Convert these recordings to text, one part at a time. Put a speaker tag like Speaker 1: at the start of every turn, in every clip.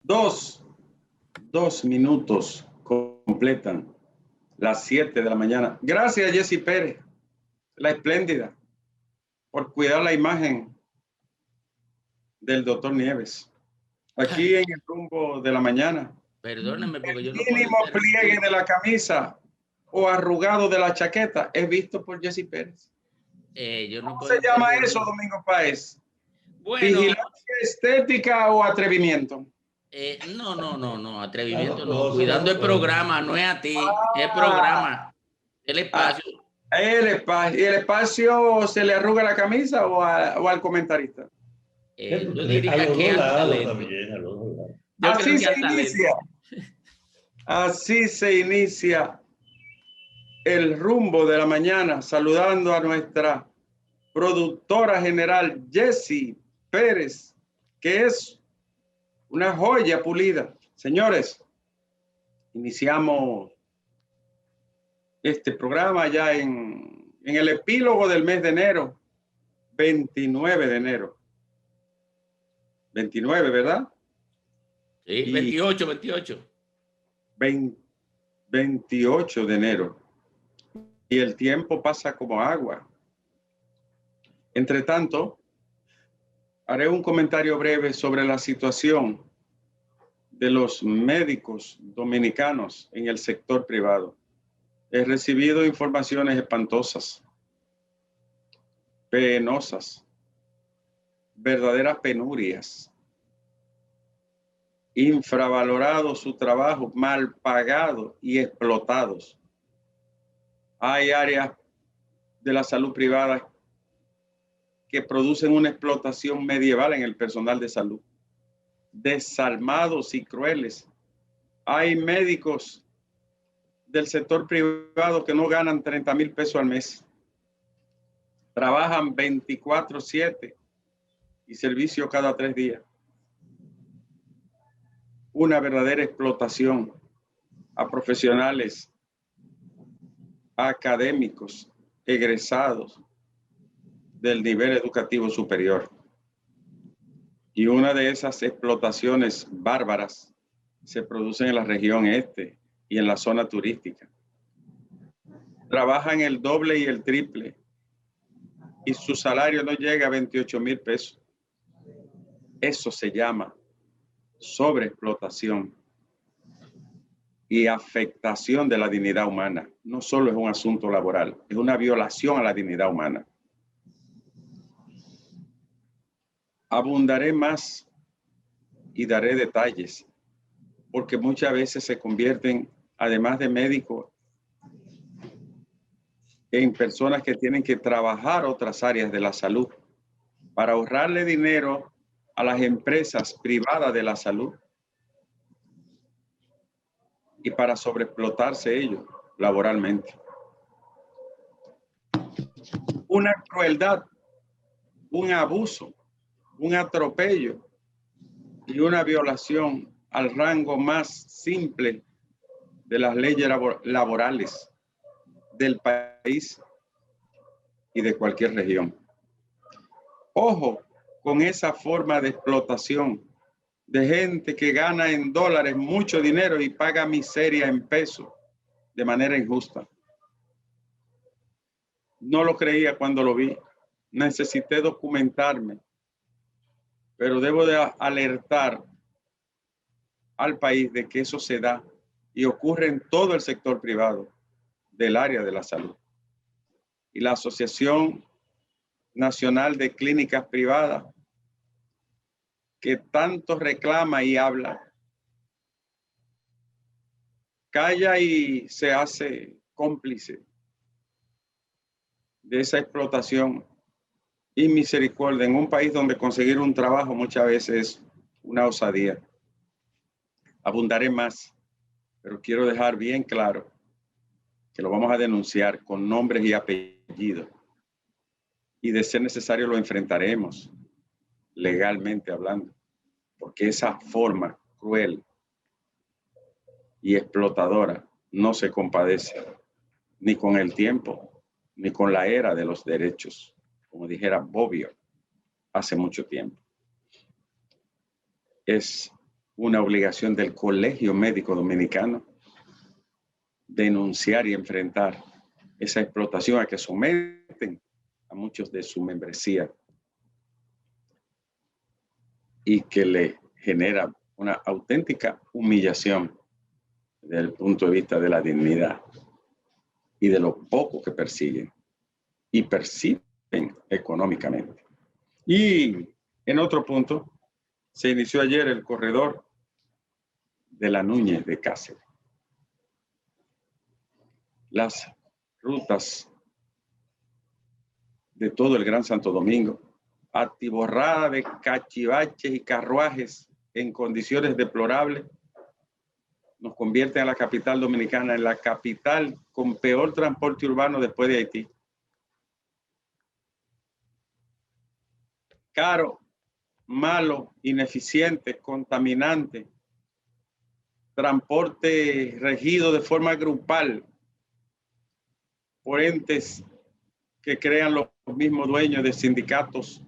Speaker 1: Dos minutos completan las 7 de la mañana. Gracias, Jessy Pérez, la espléndida, por cuidar la imagen del doctor Nieves. Aquí en el rumbo de la mañana.
Speaker 2: Perdóneme, porque yo no puedo
Speaker 1: Mínimo pliegue de la camisa o arrugado de la chaqueta es visto por Jessy Pérez.
Speaker 2: yo no
Speaker 1: ¿Cómo
Speaker 2: puedo
Speaker 1: se llama eso, Domingo Páez?
Speaker 2: Bueno,
Speaker 1: ¿Vigilancia estética o atrevimiento?
Speaker 2: no, atrevimiento no. Cuidando el programa, no es a ti, es programa, el espacio.
Speaker 1: ¿Y el espacio se le arruga la camisa o al comentarista?
Speaker 2: Yo diría que al talento. Yo creo que al talento.
Speaker 1: Así se inicia el rumbo de la mañana, saludando a nuestra productora general Jessy Pérez, que es una joya pulida. Señores, iniciamos este programa ya en el epílogo del mes de enero, 29 de enero. 29, ¿verdad?
Speaker 2: Sí, 28.
Speaker 1: 28 de enero. Y el tiempo pasa como agua. Entre tanto, haré un comentario breve sobre la situación de los médicos dominicanos en el sector privado. He recibido informaciones espantosas, penosas, verdaderas penurias, infravalorado su trabajo, mal pagado y explotados. Hay áreas de la salud privada que producen una explotación medieval en el personal de salud, desalmados y crueles. Hay médicos del sector privado que no ganan 30,000 pesos al mes. Trabajan 24/7 y servicio cada 3 días. Una verdadera explotación a profesionales académicos egresados del nivel educativo superior. Y una de esas explotaciones bárbaras se produce en la región este y en la zona turística. Trabajan el doble y el triple y su salario no llega a 28,000 pesos. Eso se llama sobreexplotación y afectación de la dignidad humana. No solo es un asunto laboral, es una violación a la dignidad humana. Abundaré más y daré detalles, porque muchas veces se convierten, además de médicos, en personas que tienen que trabajar otras áreas de la salud para ahorrarle dinero a las empresas privadas de la salud y para sobreexplotarse ellos laboralmente. Una crueldad, un abuso, un atropello y una violación al rango más simple de las leyes laborales del país y de cualquier región. Ojo con esa forma de explotación de gente que gana en dólares mucho dinero y paga miseria en pesos de manera injusta. No lo creía cuando lo vi. Necesité documentarme, pero debo de alertar al país de que eso se da y ocurre en todo el sector privado del área de la salud. Y la Asociación Nacional de Clínicas Privadas, que tanto reclama y habla, calla y se hace cómplice de esa explotación y misericordia en un país donde conseguir un trabajo muchas veces es una osadía. Abundaré más, pero quiero dejar bien claro que lo vamos a denunciar con nombres y apellidos y de ser necesario lo enfrentaremos legalmente hablando, porque esa forma cruel y explotadora no se compadece ni con el tiempo ni con la era de los derechos, como dijera Bobbio hace mucho tiempo. Es una obligación del Colegio Médico Dominicano denunciar y enfrentar esa explotación a que someten a muchos de su membresía y que le genera una auténtica humillación desde el punto de vista de la dignidad y de lo poco que persiguen y perciben económicamente. Y en otro punto, se inició ayer el corredor de la Núñez de Cáceres. Las rutas de todo el Gran Santo Domingo, atiborrada de cachivaches y carruajes en condiciones deplorables, nos convierten a la capital dominicana en la capital con peor transporte urbano después de Haití. Caro, malo, ineficiente, contaminante, transporte regido de forma grupal por entes que crean los mismos dueños de sindicatos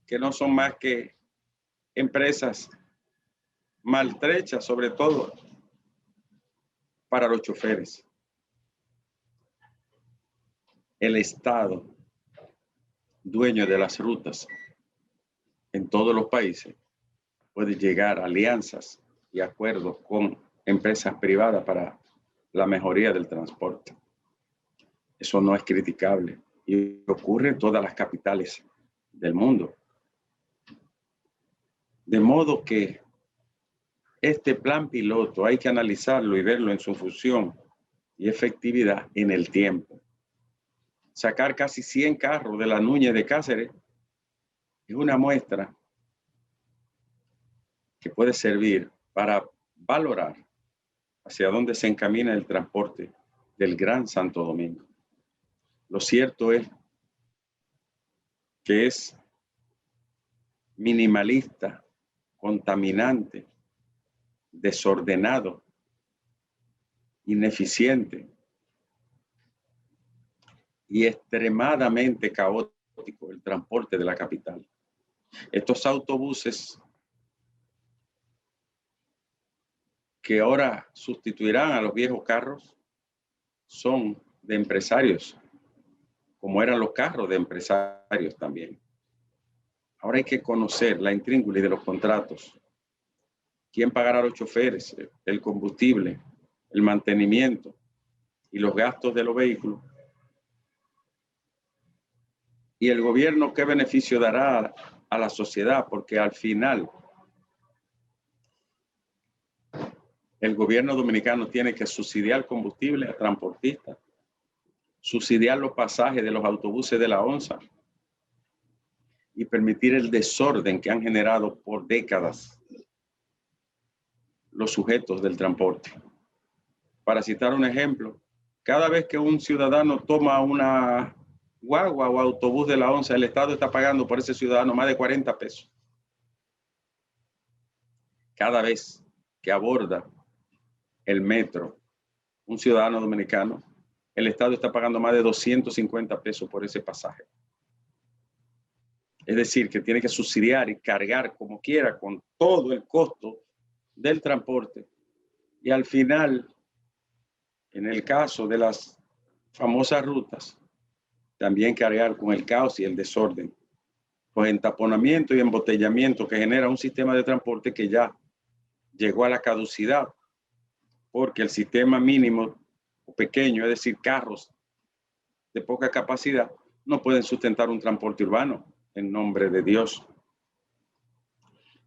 Speaker 1: que no son más que empresas maltrechas, sobre todo para los choferes. El Estado, dueño de las rutas en todos los países, puede llegar a alianzas y acuerdos con empresas privadas para la mejoría del transporte. Eso no es criticable y ocurre en todas las capitales del mundo. De modo que este plan piloto hay que analizarlo y verlo en su función y efectividad en el tiempo. Sacar casi 100 carros de la Núñez de Cáceres es una muestra que puede servir para valorar hacia dónde se encamina el transporte del Gran Santo Domingo. Lo cierto es que es minimalista, contaminante, desordenado, ineficiente y extremadamente caótico el transporte de la capital. Estos autobuses que ahora sustituirán a los viejos carros son de empresarios, como eran los carros de empresarios también. Ahora hay que conocer la intríngulis de los contratos. ¿Quién pagará a los choferes? El combustible, el mantenimiento y los gastos de los vehículos. Y el gobierno, ¿qué beneficio dará a la sociedad? Porque al final el gobierno dominicano tiene que subsidiar combustible a transportistas, subsidiar los pasajes de los autobuses de la ONSA y permitir el desorden que han generado por décadas los sujetos del transporte. Para citar un ejemplo, cada vez que un ciudadano toma una guagua o autobús de la ONSA, el Estado está pagando por ese ciudadano más de 40 pesos. Cada vez que aborda el metro un ciudadano dominicano, el Estado está pagando más de 250 pesos por ese pasaje. Es decir, que tiene que subsidiar y cargar como quiera con todo el costo del transporte. Y al final, en el caso de las famosas rutas, también cargar con el caos y el desorden, pues entaponamiento y embotellamiento que genera un sistema de transporte que ya llegó a la caducidad, porque el sistema mínimo o pequeño, es decir, carros de poca capacidad, no pueden sustentar un transporte urbano, en nombre de Dios.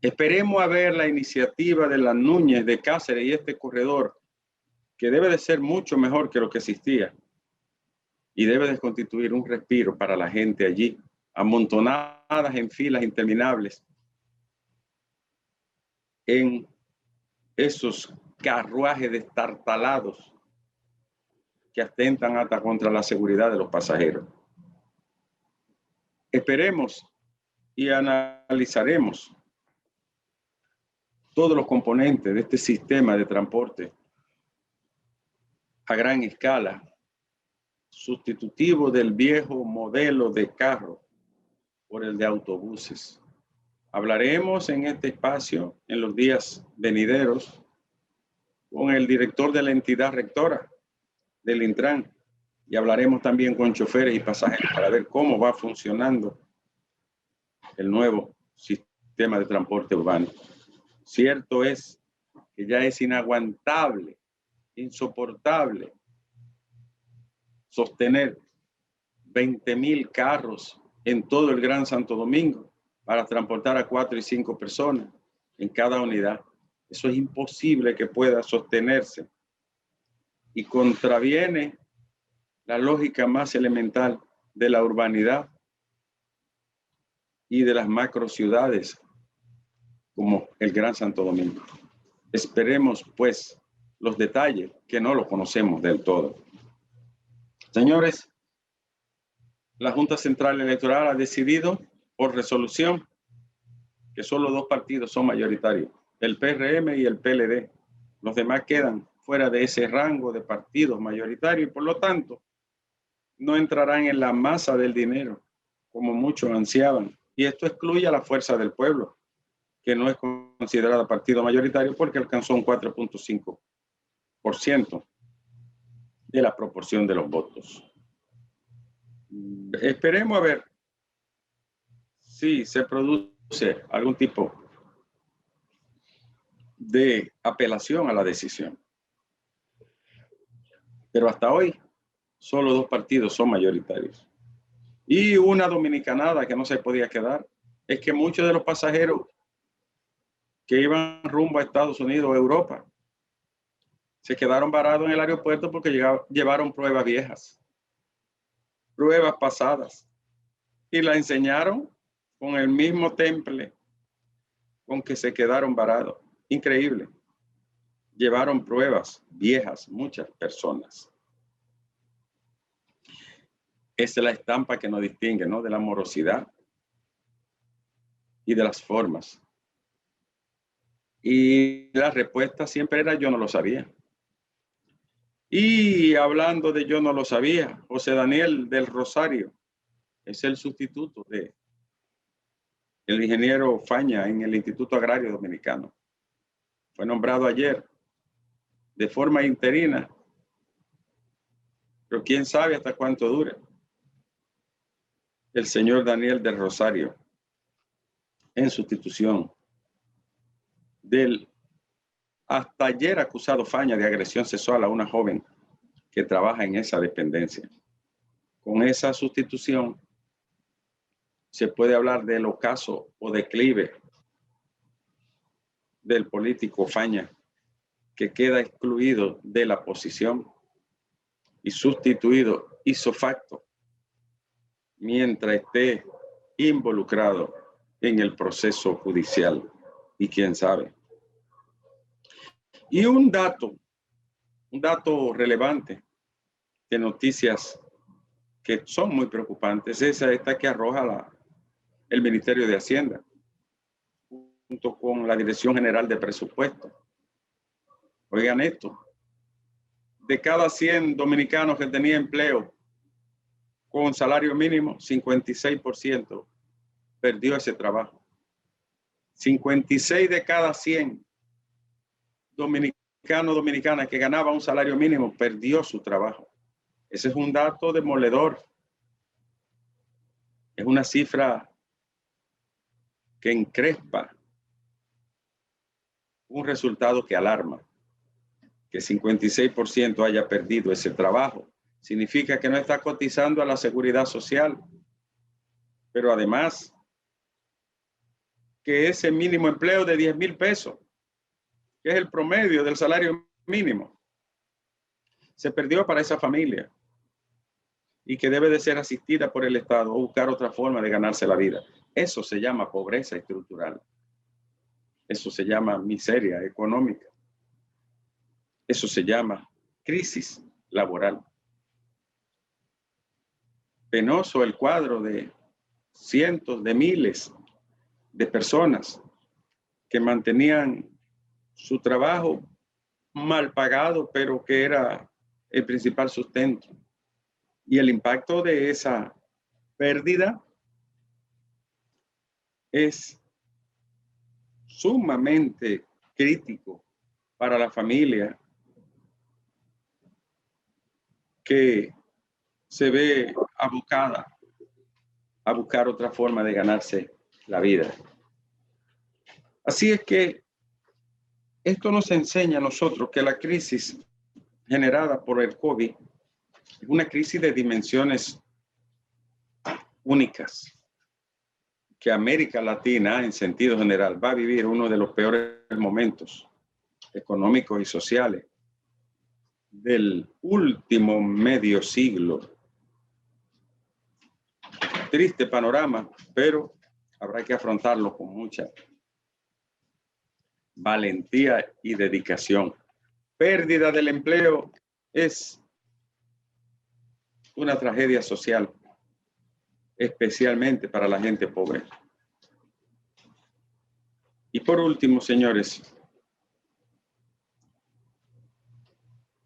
Speaker 1: Esperemos a ver la iniciativa de la Núñez de Cáceres y este corredor, que debe de ser mucho mejor que lo que existía y debe de constituir un respiro para la gente allí, amontonadas en filas interminables en esos carruajes destartalados que atentan hasta contra la seguridad de los pasajeros. Esperemos y analizaremos todos los componentes de este sistema de transporte a gran escala, sustitutivo del viejo modelo de carro por el de autobuses. Hablaremos en este espacio en los días venideros con el director de la entidad rectora del Intran y hablaremos también con choferes y pasajeros para ver cómo va funcionando el nuevo sistema de transporte urbano. Cierto es que ya es inaguantable, insoportable sostener 20,000 carros en todo el Gran Santo Domingo para transportar a 4 y 5 personas en cada unidad. Eso es imposible que pueda sostenerse y contraviene la lógica más elemental de la urbanidad y de las macro ciudades como el Gran Santo Domingo. Esperemos pues los detalles que no los conocemos del todo. Señores, la Junta Central Electoral ha decidido por resolución que solo 2 partidos son mayoritarios, el PRM y el PLD. Los demás quedan fuera de ese rango de partidos mayoritarios y por lo tanto no entrarán en la masa del dinero como muchos ansiaban. Y esto excluye a la Fuerza del Pueblo, que no es considerada partido mayoritario porque alcanzó un 4.5% de la proporción de los votos. Esperemos a ver si se produce algún tipo de apelación a la decisión. Pero hasta hoy, solo 2 partidos son mayoritarios. Y una dominicanada que no se podía quedar es que muchos de los pasajeros que iban rumbo a Estados Unidos o Europa se quedaron varados en el aeropuerto porque llevaron pruebas viejas, pruebas pasadas, y la enseñaron con el mismo temple con que se quedaron varados. Increíble. Llevaron pruebas viejas, muchas personas. Esa es la estampa que nos distingue, ¿no? De la morosidad y de las formas. Y la respuesta siempre era: yo no lo sabía. Y hablando de yo no lo sabía, José Daniel del Rosario es el sustituto de el ingeniero Faña en el Instituto Agrario Dominicano. Fue nombrado ayer de forma interina, pero quién sabe hasta cuánto dure. El señor Daniel del Rosario, en sustitución del hasta ayer acusado Faña de agresión sexual a una joven que trabaja en esa dependencia. Con esa sustitución se puede hablar del ocaso o declive del político Faña, que queda excluido de la posición y sustituido ipso facto mientras esté involucrado en el proceso judicial. Y quién sabe. Y un dato relevante de noticias que son muy preocupantes es esta que arroja el Ministerio de Hacienda junto con la Dirección General de Presupuesto. Oigan esto: de cada 100 dominicanos que tenía empleo con salario mínimo, 56% perdió ese trabajo. 56 de cada 100 dominicanas que ganaba un salario mínimo perdió su trabajo. Ese es un dato demoledor. Es una cifra que encrespa, un resultado que alarma. Que 56% haya perdido ese trabajo significa que no está cotizando a la seguridad social, pero además que ese mínimo empleo de 10,000 pesos, que es el promedio del salario mínimo, se perdió para esa familia y que debe de ser asistida por el Estado o buscar otra forma de ganarse la vida. Eso se llama pobreza estructural. Eso se llama miseria económica. Eso se llama crisis laboral. Penoso el cuadro de cientos de miles de personas que mantenían su trabajo mal pagado, pero que era el principal sustento. Y el impacto de esa pérdida es sumamente crítico para la familia que se ve abocada a buscar otra forma de ganarse la vida. Así es que esto nos enseña a nosotros que la crisis generada por el COVID es una crisis de dimensiones únicas, que América Latina, en sentido general, va a vivir uno de los peores momentos económicos y sociales del último medio siglo. Triste panorama, pero habrá que afrontarlo con mucha valentía y dedicación. Pérdida del empleo es una tragedia social, especialmente para la gente pobre. Y por último, señores,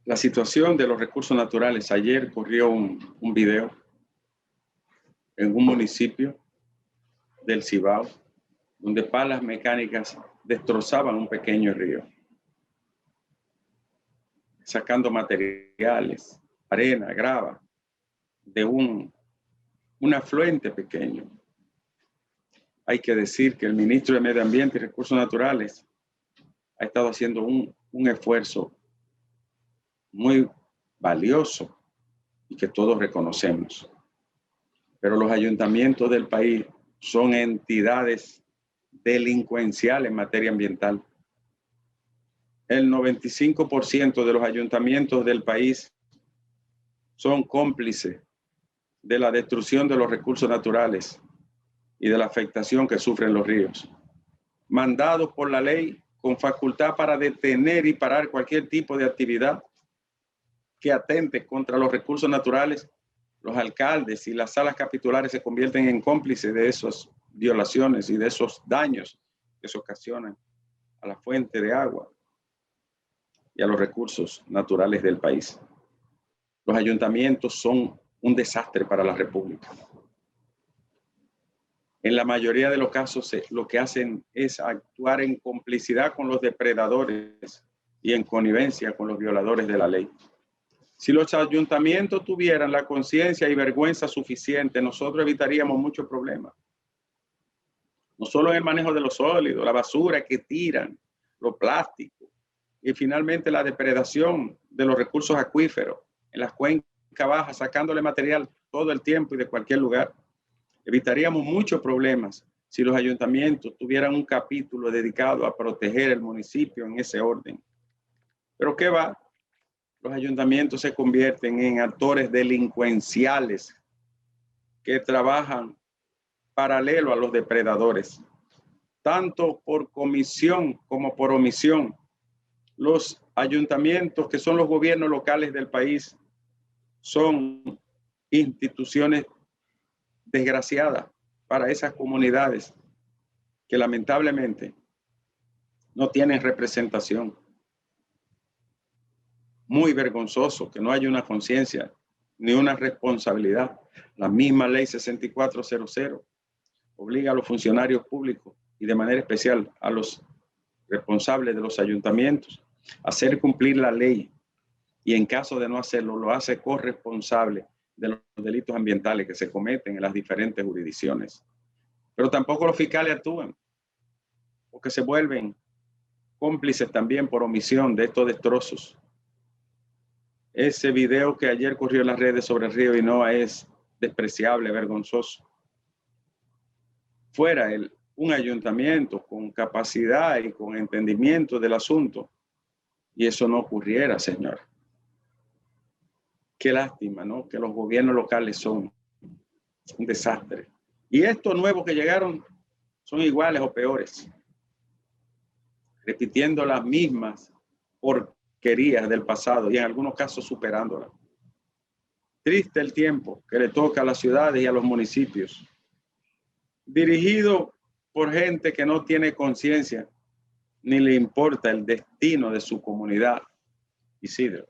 Speaker 1: la situación de los recursos naturales. Ayer corrió un video en un municipio del Cibao, donde palas mecánicas destrozaban un pequeño río, sacando materiales, arena, grava, de un afluente pequeño. Hay que decir que el ministro de Medio Ambiente y Recursos Naturales ha estado haciendo un esfuerzo muy valioso y que todos reconocemos. Pero los ayuntamientos del país son entidades delincuenciales en materia ambiental. El 95% de los ayuntamientos del país son cómplices de la destrucción de los recursos naturales y de la afectación que sufren los ríos. Mandados por la ley con facultad para detener y parar cualquier tipo de actividad que atente contra los recursos naturales, los alcaldes y las salas capitulares se convierten en cómplices de esas violaciones y de esos daños que se ocasionan a la fuente de agua y a los recursos naturales del país. Los ayuntamientos son un desastre para la República. En la mayoría de los casos, lo que hacen es actuar en complicidad con los depredadores y en connivencia con los violadores de la ley. Si los ayuntamientos tuvieran la conciencia y vergüenza suficiente, nosotros evitaríamos muchos problemas. No solo en el manejo de los sólidos, la basura que tiran, los plásticos, y finalmente la depredación de los recursos acuíferos en las cuencas bajas, sacándole material todo el tiempo y de cualquier lugar. Evitaríamos muchos problemas si los ayuntamientos tuvieran un capítulo dedicado a proteger el municipio en ese orden. Pero ¿qué va? Los ayuntamientos se convierten en actores delincuenciales que trabajan paralelo a los depredadores, tanto por comisión como por omisión. Los ayuntamientos, que son los gobiernos locales del país, son instituciones desgraciadas para esas comunidades que lamentablemente no tienen representación. Muy vergonzoso que no haya una conciencia ni una responsabilidad. La misma ley 6400 obliga a los funcionarios públicos y de manera especial a los responsables de los ayuntamientos a hacer cumplir la ley, y en caso de no hacerlo, lo hace corresponsable de los delitos ambientales que se cometen en las diferentes jurisdicciones. Pero tampoco los fiscales actúan, porque se vuelven cómplices también por omisión de estos destrozos. Ese video que ayer corrió en las redes sobre el río Hinoa es despreciable, vergonzoso. Fuera un ayuntamiento con capacidad y con entendimiento del asunto, y eso no ocurriera, señor. Qué lástima, ¿no? Que los gobiernos locales son un desastre. Y estos nuevos que llegaron son iguales o peores, repitiendo las mismas porquerías del pasado y en algunos casos superándolas. Triste el tiempo que le toca a las ciudades y a los municipios, dirigido por gente que no tiene conciencia ni le importa el destino de su comunidad. Isidro.